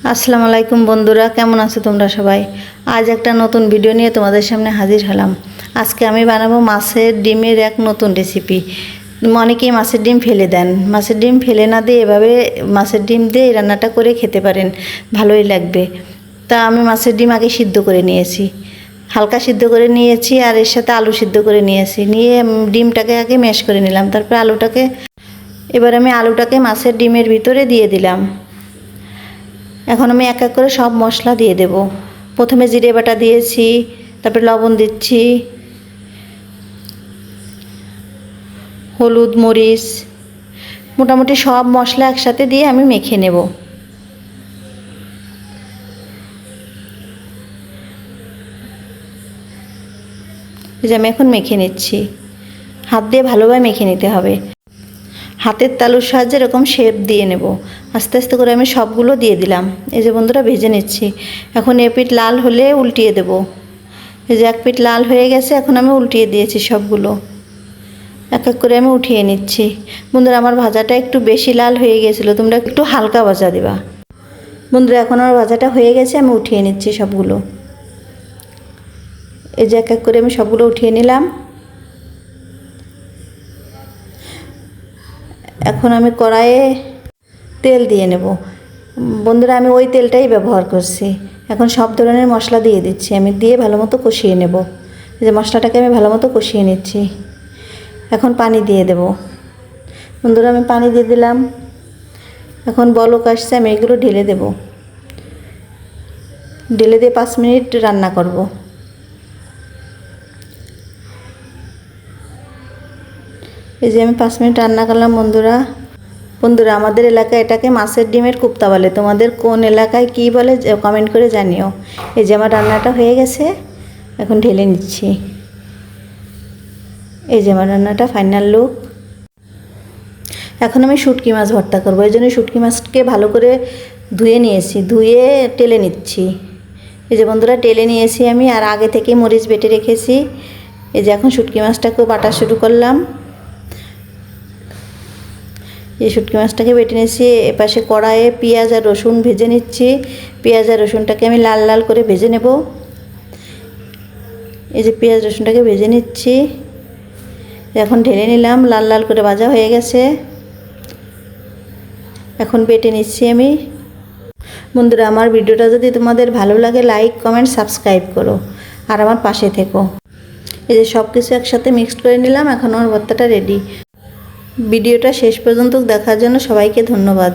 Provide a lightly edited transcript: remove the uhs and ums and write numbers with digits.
আসসালামু আলাইকুম বন্ধুরা, কেমন আছো তোমরা সবাই? আজ একটা নতুন ভিডিও নিয়ে তোমাদের সামনে হাজির হলাম। আজকে আমি বানাবো মাছের ডিমের এক নতুন রেসিপি। অনেকেই মাছের ডিম ফেলে দেন, মাছের ডিম ফেলে না দিয়ে এভাবে মাছের ডিম দিয়ে এই রান্নাটা করে খেতে পারেন, ভালোই লাগবে। তা আমি মাছের ডিম আগে সিদ্ধ করে নিয়েছি, হালকা সিদ্ধ করে নিয়েছি, আর এর সাথে আলু সিদ্ধ করে নিয়েছি। নিয়ে ডিমটাকে আগে ম্যাশ করে নিলাম, তারপর আলুটাকে, এবার আমি আলুটাকে মাছের ডিমের ভিতরে দিয়ে দিলাম। এখন আমি এক এক করে সব মশলা দিয়ে দেব। প্রথমে জিরে বাটা দিয়েছি, তারপরে লবণ দিচ্ছি, হলুদ, মরিচ, মোটামুটি সব মশলা একসাথে দিয়ে আমি মেখে নেব। এই যে আমি এখন মেখে নিচ্ছি, হাত দিয়ে ভালোভাবে মেখে নিতে হবে। হাতের তালুর সাহায্যে এরকম শেপ দিয়ে নেব। আস্তে আস্তে করে আমি সবগুলো দিয়ে দিলাম। এই যে বন্ধুরা, ভেজে নিচ্ছি। এখন এ পিঠ লাল হলে উল্টিয়ে দেব। এই যে এক পিঠ লাল হয়ে গেছে, এখন আমি উল্টিয়ে দিয়েছি সবগুলো। এক এক করে আমি উঠিয়ে নিচ্ছি। বন্ধুরা, আমার ভাজাটা একটু বেশি লাল হয়ে গেছিলো, তোমরা একটু হালকা ভাজা দেবা। বন্ধুরা, এখন আমার ভাজাটা হয়ে গেছে, আমি উঠিয়ে নিচ্ছি সবগুলো। এই যে এক এক করে আমি সবগুলো উঠিয়ে নিলাম। এখন আমি কড়াইয়ে তেল দিয়ে নেব। বন্ধুরা, আমি ওই তেলটাই ব্যবহার করছি। এখন সব ধরনের মশলা দিয়ে দিচ্ছি, আমি দিয়ে ভালো মতো কষিয়ে নেব। এই যে মশলাটাকে আমি ভালো মতো কষিয়ে নিচ্ছি। এখন পানি দিয়ে দেব। বন্ধুরা, আমি পানি দিয়ে দিলাম। এখন বলক আসছে, আমি এগুলো ঢেলে দেব। ঢেলে দিয়ে 5 মিনিট রান্না করব। এই যে আমি 5 মিনিট রান্না করলাম। বন্ধুরা, আমাদের এলাকায় এটাকে মাছের ডিমের কোপ্তা বলে। তোমাদের কোন এলাকায় কী বলে কমেন্ট করে জানিও। এই যে আমার রান্নাটা হয়ে গেছে, এখন ঢেলে নিচ্ছি। এই যে আমার রান্নাটা ফাইনাল লুক। এখন আমি শুটকি মাছ ভর্তা করবো। এই জন্য শুটকি মাছকে ভালো করে ধুয়ে নিয়েছি, ধুয়ে টেলে নিচ্ছি। এই যে বন্ধুরা, টেলে নিয়েছি আমি, আর আগে থেকে মরিচ বেটে রেখেছি। এই যে এখন শুটকি মাছটাকেও বাটা শুরু করলাম। এই শুটকি মাছটাকে বেটে নিচ্ছি। এপাশে কড়াইয়ে পেঁয়াজ আর রসুন ভেজে নিচ্ছি। পেঁয়াজ আর রসুনটাকে আমি লাল লাল করে ভেজে নেব। এই যে পেঁয়াজ রসুনটাকে ভেজে নিচ্ছি, এখন ঢেলে নিলাম। লাল লাল করে ভাজা হয়ে গেছে, এখন বেটে নিচ্ছি আমি। বন্ধুরা, আমার ভিডিওটা যদি তোমাদের ভালো লাগে, লাইক, কমেন্ট, সাবস্ক্রাইব করো, আর আমার পাশে থেকো। এই যে সব কিছু একসাথে মিক্সড করে নিলাম। এখন আমার ভর্তাটা রেডি। ভিডিওটা শেষ পর্যন্ত দেখার জন্য সবাইকে ধন্যবাদ।